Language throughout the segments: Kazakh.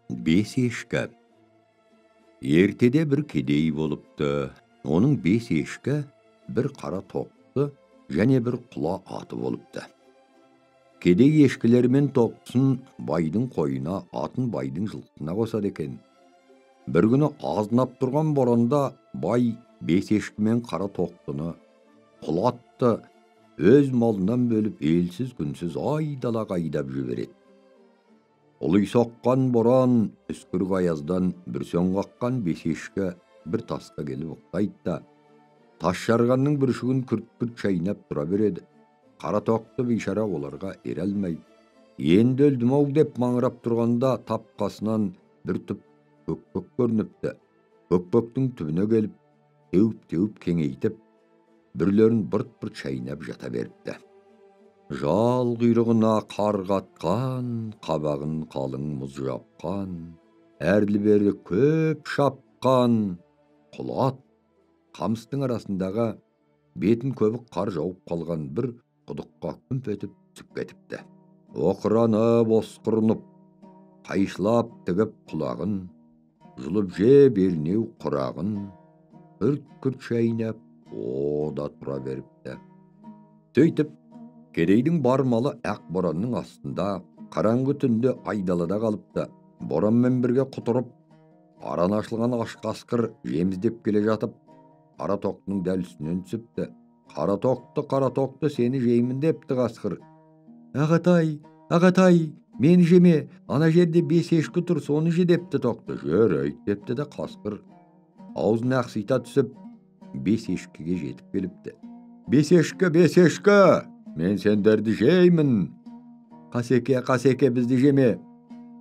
Бес ешкі. Ертеде бір кедей болыпты. Оның бес ешкі, бір қара тоқты және бір құла аты болыпты. Кедей ешкілер мен тоқтысын байдың қойына, атын байдың жылқысына қосады екен. Бір күні азынап тұрған боранда бай бес ешкі мен қара тоқтыны, құла атты өз малынан бөліп елсіз күнсіз айдалаға айдап жібереді. Ұлый соққан боран, үскірік аяздан бүрсен қаққан бес ешкі бір тасқа келіп ұқтайды да, тас жарғанның бүршігін күрт-күрт шайнап тұра береді. Қара тоқты бейшара оларға ере алмай, енді өлдім-ау деп маңырап тұрғанда тапқасынан бір түп көкпөк көрініпті. Көкпөктің түбіне келіп, теуіп-теуіп кеңейтіп, бірлерін бырт-бырт шайнап жата беріпті. Жал құйрығына қар қатқан, қабағын қалың мұз жапқан, әрлі-берлі көп шапқан құла ат қамыстың арасындағы бетін көбік қар жауып қалған бір құдыққа күмп етіп түсіп кетіпті. Оқыранып, осқырынып, қайшылап тігіп құлағын, жұлып жеп ернеу құрағын, күрт-күрт шайнап, ода тұра беріпті. Сөйтіп, кедейдің бар малы ақ боранның астында, қараңғы түнде айдалада қалыпты. Боранмен бірге құтырып, аран ашылған аш қасқыр жеміздеп келе жатып, қара тоқтының дәл үстінен түсіпті. Қара тоқты, сені жеймін депті қасқыр. Ағатай, мені жеме, ана жерде бес ешкі тұр, соны же депті тоқты. Жүрейік депті де қасқыр аузын ақсита түсіп, бес ешкіге жетіп келіпті. Бес ешкі, мен сендерді жеймін. Қасеке, бізді жеме.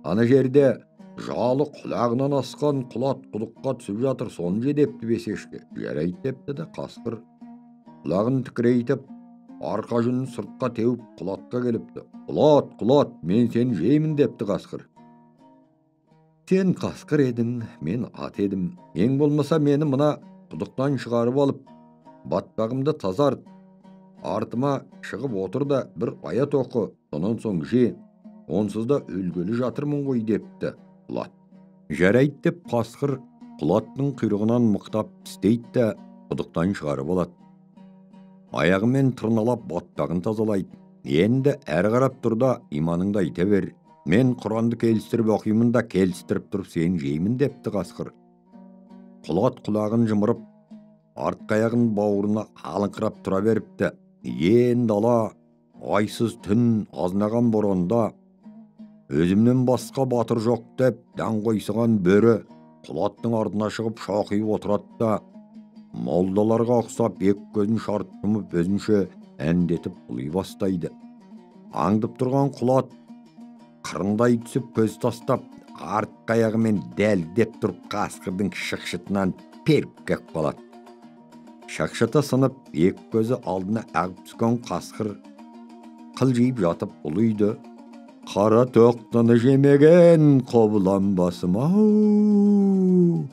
Ана жерде жалы құлағынан асқан құлат құдыққа түсіп жатыр, соны же депті бес ешкі. Жарайды депті де қасқыр құлағын тікірейтіп, арқа жүнін сыртқа теуіп құлатқа келіпті. Құлат, мен сені жеймін депті қасқыр. Сен қасқыр едің, мен ат едім. Ең болмаса мені мына құдықтан шығарып алып, батпағымды тазарт, артыма шығып отыр да бір аят оқы, сонан соң же, онсыз да өлгелі жатырмын ғой депті құлат. Жарайды деп қасқыр құлаттың құйрығынан мықтап тістейді де құдықтан шығарып алады. Аяғымен тырналап батпағын тазалайды. Енді әрі қарап тұр да иманыңды айта бер. Мен Құранды келістіріп оқимын да келістіріп тұрып сені жеймін депті қасқыр. Құлат құлағын жымырып, артқы аяғын бауырына алыңқырап тұра беріпті. Енді ала, айсыз түн азынаған боранда, өзімнен басқа батыр жоқ деп даңғойсыған бөрі құлаттың артына шығып шоқиып отырады да, молдаларға ұқсап екі көзін шарттымып өзінше әндетіп ұлый бастайды. Аңдып тұрған құлат қырындай түсіп көз тастап, артқы аяғымен дәлдеп тұрып қасқырдың шықшытынан періп кеп қалады. Шақшыты сынып, екі көзі алдына ағып түскен қасқыр қылжиып жатып ұлыйды. Қара тоқтыны жемеген қобыланбасым-ау,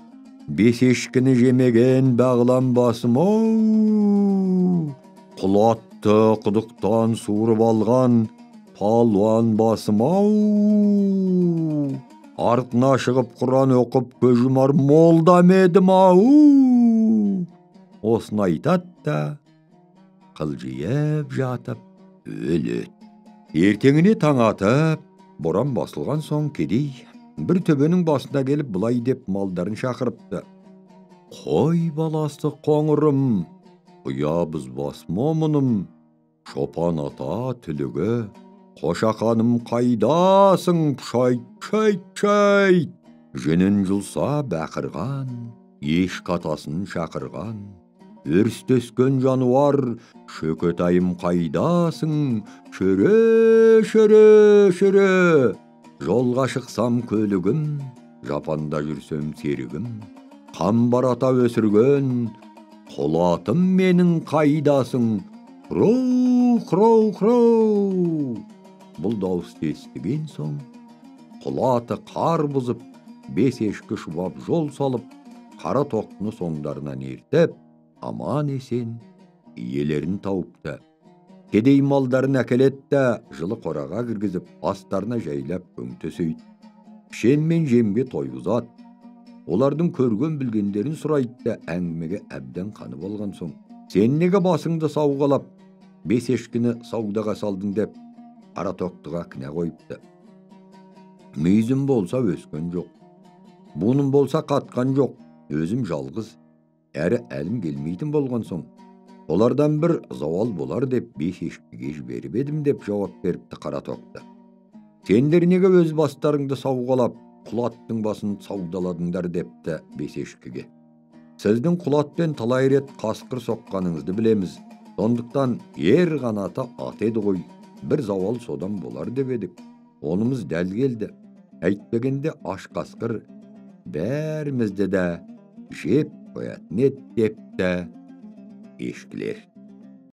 бес ешкіні жемеген бағланбасым-ау, құлатты құдықтан суырып алған палуан басым-ау, артына шығып Құран оқып көз жұмар молдам едім-ау. Осыны айтады да қылжиып жатып өледі. Ертеңіне таң атып, боран басылған соң кедей бір төбенің басына келіп бұлай деп малдарын шақырыпты. Қой баласы қоңырым, ұябыз бас момыным, шопан ата түлігі, қошақаным қайдасың, шайт, жүнін жұлса бәқырған, ешкі атасын шақырған. Өрістескен жануар, шөкетайым қайдасың, шөре. Жолға шықсам көлігім, жапанда жүрсем серігім, қамбар ата өсірген, құлатым менің қайдасың, қроу. Бұл дауысты естіген соң, құлаты қар бұзып, бес ешкі шұбап жол салып, қара тоқтыны соңдарынан ертіп, аман есен иелерін тауыпты. Кедей малдарын әкелетті, жылы қораға кіргізіп, астарына жайлап көң төсейді. Şen men jemge toyguzat. Olardyň körgön bilgenlerin suraýdy da äňmege äbden kany bolgan soň. Sen nege basyňda sawgalap, 5 eşkini sawdaga saldyň dep ara toktuga kine goýupdy. Müýzüm bolsa ösken jok. Bunun bolsa katkan jok. Özüm jalgyz. Äri älim gelmeýdim bolgan soň. Olardan bir zawal bolar dep 5 eşkige berip edim dep jogap beripdi kara tokta. Senler nege öz bastaryňdy sawgalap, kulatdyň basyny sawdaladyňlar depdi 5 eşkige. Sizdiň kulat bilen talay ret kaskyr sokkanyňyzdy bilemiz. Onduktan yer ganata at edi goý. Bir zawal sodan bolar dep edik. Onumuz del geldi. Äýtmegende aş kaskyr bärimizde de jep goýat net depdi eşkiler.